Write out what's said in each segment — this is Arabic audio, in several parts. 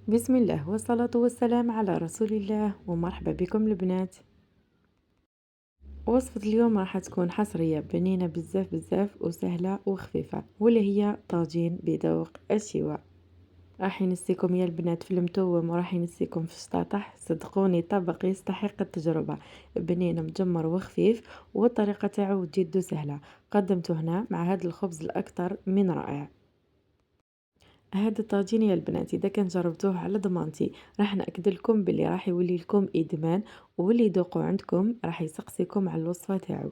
بسم الله والصلاة والسلام على رسول الله ومرحبا بكم البنات. وصفة اليوم راح تكون حصرية بنينة بزاف بزاف وسهلة وخفيفة واللي هي طاجين بذوق الشواء. راح ينسيكم يا البنات في المتوم وراح ينسيكم في الشطاطح، صدقوني طبق يستحق التجربة. بنين مجمر وخفيف والطريقة تاعو جد سهلة. قدمته هنا مع هذا الخبز الأكثر من رائع. هاد الطاجين يا البنات اذا كان جربتوه على ضمانتي راح ناكد لكم بلي راح يولي لكم ادمان، واللي يذوقوا عندكم راح يسقسيكم على الوصفه تاعو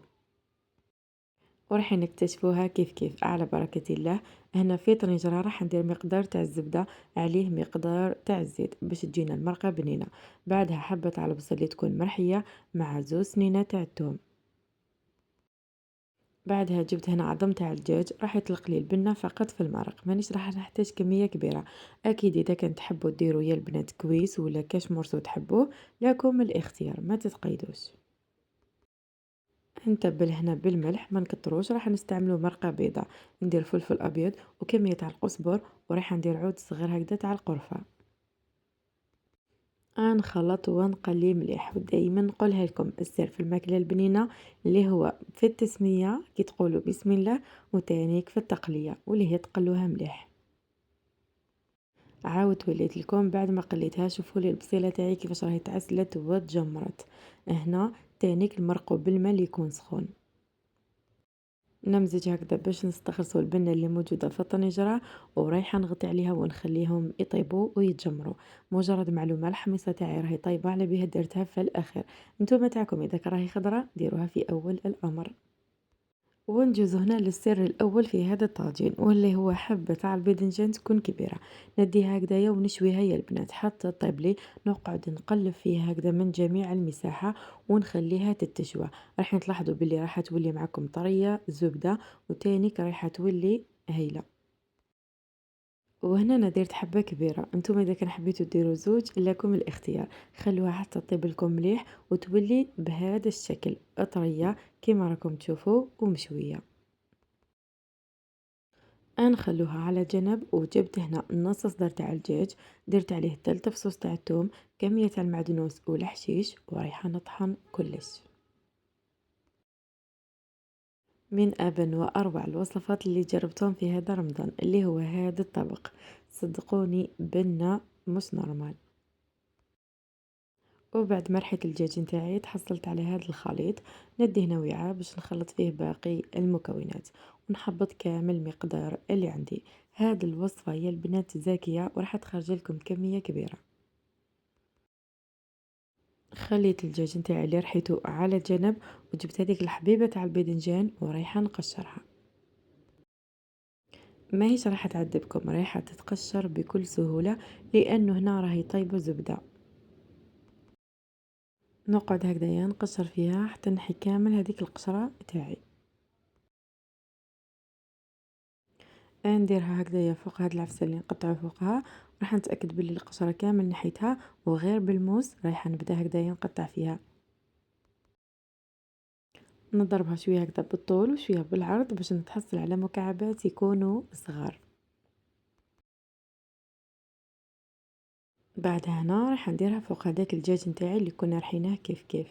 وراح نكتشفوها كيف كيف على بركه الله. هنا في طنجره راح ندير مقدار تاع الزبده عليه مقدار تاع الزيت باش تجينا المرقه بنينه. بعدها حبه على البصل اللي تكون مرحيه مع زوز سنينه تاع الثوم. بعدها جبت هنا عظم تاع الدجاج راح يطلق لي البنة فقط في المرق، مانيش راح نحتاج كمية كبيرة. اكيد اذا كان تحبوا ديروا يا البنات كويس ولا كاش مرسو تحبوه، لكم الاختيار ما تتقيدوش. نتبل هنا بالملح ما نكتروش، راح نستعملوا مرقة بيضاء. ندير فلفل ابيض وكمية تاع القزبر وراح ندير عود صغير هكذا تاع القرفة. نخلط ونقلي مليح، ودائما نقولها لكم السر في الماكله البنينه اللي هو في التسميه كي تقولوا بسم الله، وتانيك في التقليه واللي هي تقلوها مليح. عاود وليت لكم بعد ما قليتها، شوفوا لي البصيله تاعي كيفاش راهي تعسلت وتجمرت. هنا تانيك المرقوا بالماء اللي يكون سخون. نمزج هكذا باش نستخلصوا البنة اللي موجودة في الطنجرة، ورايحة نغطي عليها ونخليهم يطيبوا ويتجمروا. مجرد معلومة الحميصة تاعي راهي طيبة على بها درتها في الاخر. نتوما تاعكم اذا راهي خضرة ديروها في اول الامر. ونجوز هنا للسر الأول في هذا الطاجين واللي هو حبة تاع الباذنجان تكون كبيرة. نديها هكذايا ونشويها يا البنات حتى طيب لي. نقعد نقلب فيها هكذا من جميع المساحة ونخليها تتشوى. راح تلاحظوا باللي راح تولي معكم طرية زبدة، وتانيك راح تولي هايلة. وهنا انا درت حبة كبيرة، انتم اذا كان حبيتوا ديروا زوج لكم الاختيار. خلوها حتى تطيب لكم مليح وتولي بهذا الشكل طرية كما راكم تشوفوا ومشوية. نخلوها على جنب. وجبت هنا نص صدر تاع الدجاج، درت عليه 3 فصوص تاع الثوم، كمية تاع المعدنوس والحشيش، ورايحة نطحن كلش. من أبن وأروع الوصفات اللي جربتهم في هذا رمضان اللي هو هذا الطبق، صدقوني بنة مش نورمال. وبعد ما رحيت الدجاج نتاعي تحصلت على هذا الخليط. ندي هنا وعاء باش نخلط فيه باقي المكونات ونحبط كامل المقدار اللي عندي. هذه الوصفة يا البنات زاكية وراح تخرج لكم كمية كبيرة. خليت الدجاج نتاعي اللي رحيته على جنب، وجبت هذيك الحبيبة تاع الباذنجان ورايحة نقشرها. ماهيش راح تعذبكم، رايحة تتقشر بكل سهولة لأنه هنا راهي طيبة زبدة. نقعد هكذايا نقشر فيها حتى نحي كامل هذيك القشرة تاعي. نديرها هكذايا فوق هاد العفسة اللي نقطعو فوقها، راح نتأكد بلي القشرة كامل نحيتها، وغير بالموس رايحة نبدا هكذايا نقطع فيها. نضربها شوية هكذا بالطول وشوية بالعرض باش نتحصل على مكعبات يكونوا صغار. بعدها هنا راح نديرها فوق هذاك الدجاج نتاعي اللي كنا رحيناه كيف كيف.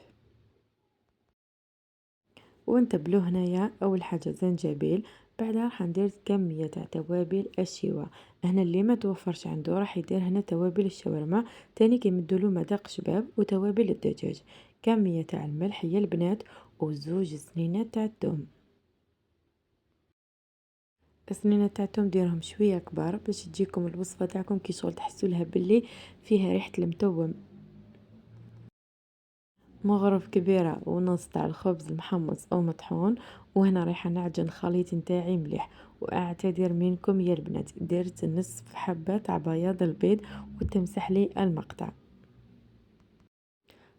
ونتبلو هنايا اول حاجه زنجبيل. بعدها راح ندير كميه تاع توابل الشوا. هنا اللي ما توفرش عنده راح يدير هنا توابل الشاورما، تاني كيمدولو مذاق شباب وتوابل الدجاج. كميه تاع الملح يا البنات، وزوج سنينات تاع الثوم. السنينات تاع الثوم ديرهم شويه كبار باش تجيكم الوصفه تاعكم كي شغل تحسوا لها باللي فيها ريحه المتوم. مغرف كبيرة ونص تاع الخبز المحمص أو مطحون. وهنا رايحة نعجن الخليط نتاعي مليح. واعتذر منكم يا البنات درت نصف حبة تاع بياض البيض وتمسح لي المقطع.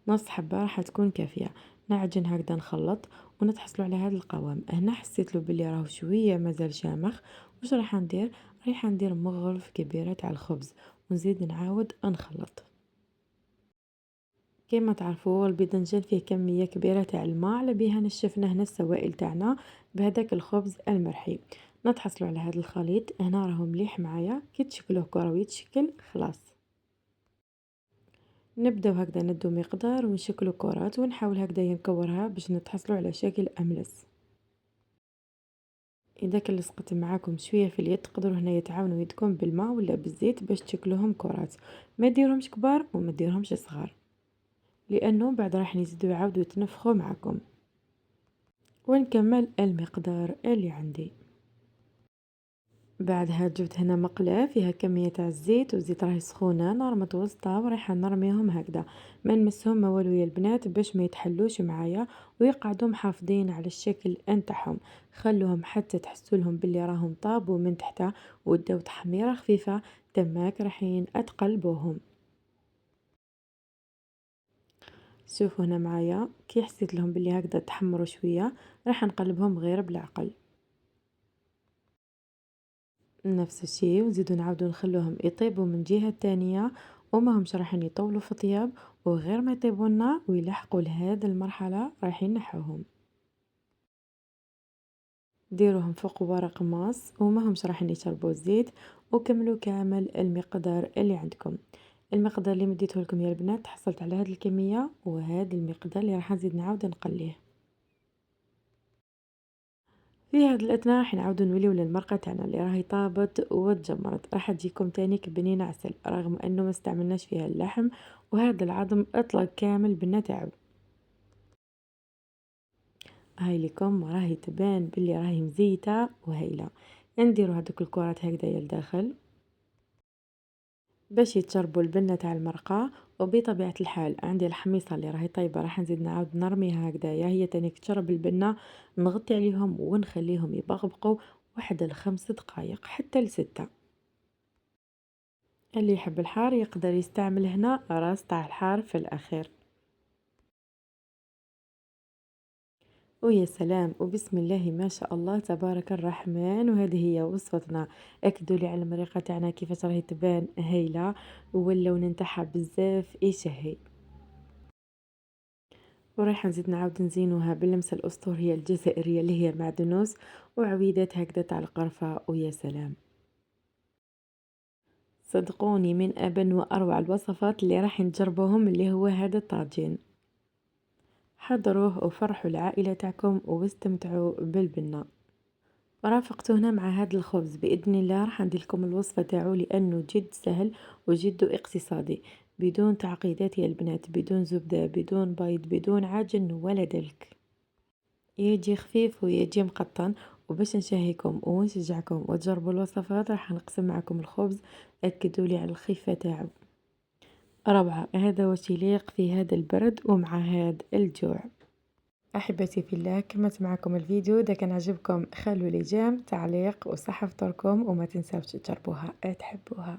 نص حبة راح تكون كافية. نعجن هكذا نخلط ونتحصلوا على هذا القوام. هنا حسيت له بلي راهو شوية مازال شامخ. واش راح ندير؟ رايحة ندير مغرف كبيرة تاع الخبز ونزيد نعاود نخلط. كما تعرفوا الباذنجان فيه كمية كبيرة تاع الماء، على بها نشفنا هنا السوائل تاعنا بهذاك الخبز المرحي. نتحصلوا على هذا الخليط. هنا راهو مليح معايا، كي تشكلوه كروي يتشكل خلاص. نبداو هكذا ندو مقدار ونشكلو كرات ونحاول هكذايا نكورها باش نتحصلوا على شكل املس. اذا كان لصقت معاكم شويه في اليد تقدروا هنايا تعاونوا يدكم بالماء ولا بالزيت باش تشكلوهم كرات، ما ديرهمش كبار وما ديرهمش صغار لانه بعد راح يزيدوا يعاودوا يتنفخوا معكم. ونكمل المقدار اللي عندي. بعدها جبت هنا مقلاة فيها كمية تاع الزيت، والزيت راهي سخونة نار متوسطة ورايحة نرميهم هكذا ما نمسهم ما والو يا البنات باش ما يتحلوش معايا ويقعدوا محافظين على الشكل نتاعهم. خلوهم حتى تحسوا لهم باللي راهم طابوا من تحت وداو تحميرة خفيفة، تماك رايحين اتقلبوهم. شوفوا هنا معايا كي حسيت لهم باللي هكذا تحمروا شوية راح نقلبهم غير بالعقل. نفس الشي ونزيدو نعاودو نخلوهم يطيبوا من جهة تانية وما همش رايحين يطولوا في طياب، وغير ما يطيبوا لنا ويلحقوا لهذه المرحلة رايحين نحوهم. ديروهم فوق ورق ماس وما همش رايحين يشربوا الزيت، وكملوا كامل المقدار اللي عندكم. المقدار اللي مديته لكم يا البنات حصلت على هذه الكمية وهذا المقدار اللي راح نزيد نعاود نقليه. في هاد الأثناء راح نعاودو نوليو للمرقة تاعنا اللي راهي طابت وتجمرت، راح تجيكم تاني كبنينة عسل رغم انه ما استعملناش فيها اللحم، وهذا العظم اطلق كامل بالنتاعو. هاي لكم راهي تبان باللي راهي مزيتة وهايلة. نديرو هذوك الكرات هكذايا لداخل باش يتشربوا البنة تاع المرقة. وبطبيعة الحال عندي الحميصة اللي راهي طيبة راح نزيد نعاود نرميها هكذايا هي تاني تشرب البنة، نغطي عليهم ونخليهم يبقبقوا واحد ل5 دقايق حتى ل6. اللي يحب الحار يقدر يستعمل هنا راس تاع الحار في الأخير. ويا سلام وبسم الله ما شاء الله تبارك الرحمن، وهذه هي وصفتنا. اكدوا لي على المريقة تاعنا كيفاش راهي تبان هايلة، واللون نتاعها بزاف يشهي. ورايحة نزيد نعاود نزينوها باللمسة الأسطورية الجزائرية اللي هي معدنوس وعويدات هكذا تاع القرفة. ويا سلام صدقوني من أبن وأروع الوصفات اللي راح نجربوهم اللي هو هذا الطاجين. حضروه وفرحوا العائلة تاعكم واستمتعوا بالبنة. ورافقته هنا مع هذا الخبز بإذن الله راح ندير لكم الوصفة تاعو لأنه جد سهل وجد اقتصادي، بدون تعقيدات يا البنات، بدون زبدة بدون بيض بدون عجن ولا دلك، يجي خفيف ويجي مقطن. وباش نشهيكم ونشجعكم وتجربوا الوصفات راح نقسم معكم الخبز، أكدوا لي على الخفة تاعو روعة. هذا وش يليق في هذا البرد ومع هذا الجوع. أحبتي في الله كملت معكم الفيديو، إذا كان عجبكم خلوا لي جيم تعليق وصحة فطوركم وما تنساوش تجربوها تحبوها.